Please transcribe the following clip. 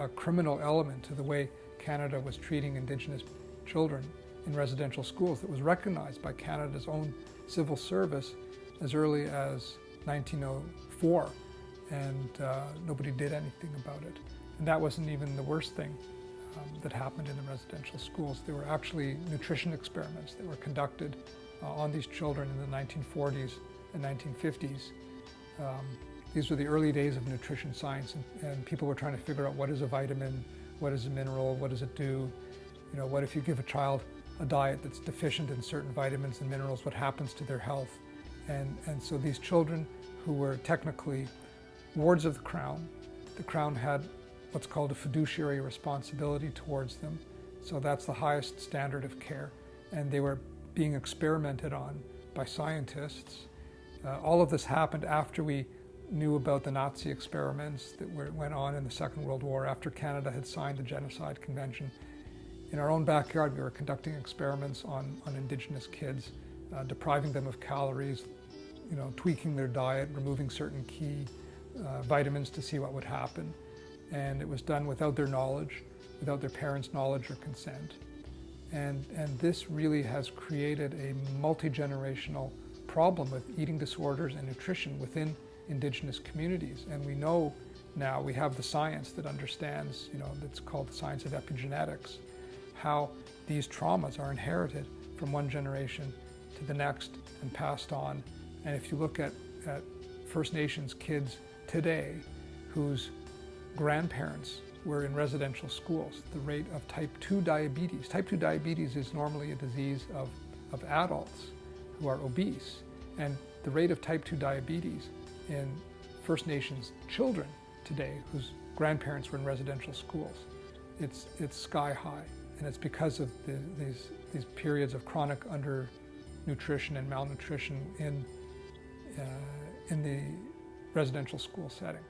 a criminal element to the way Canada was treating Indigenous children in residential schools that was recognized by Canada's own civil service as early as 1904, and nobody did anything about it. And that wasn't even the worst thing that happened in the residential schools. There were actually nutrition experiments that were conducted on these children in the 1940s and 1950s. These were the early days of nutrition science, and people were trying to figure out what is a vitamin, what is a mineral, what does it do? You know, what if you give a child a diet that's deficient in certain vitamins and minerals, what happens to their health? And so these children who were technically wards of the Crown had what's called a fiduciary responsibility towards them. So that's the highest standard of care. And they were being experimented on by scientists. All of this happened after we knew about the Nazi experiments that went on in the Second World War, after Canada had signed the Genocide Convention. In our own backyard, we were conducting experiments on Indigenous kids, depriving them of calories, you know, tweaking their diet, removing certain key vitamins to see what would happen. And it was done without their knowledge, without their parents' knowledge or consent. And this really has created a multi-generational problem with eating disorders and nutrition within Indigenous communities. And we know now, we have the science that understands, you know, that's called the science of epigenetics, how these traumas are inherited from one generation to the next and passed on. And if you look at First Nations kids today whose grandparents were in residential schools, the rate of type 2 diabetes. Type 2 diabetes is normally a disease of adults who are obese. And the rate of type 2 diabetes in First Nations children today whose grandparents were in residential schools, it's sky high. And it's because of these periods of chronic undernutrition and malnutrition in the residential school setting.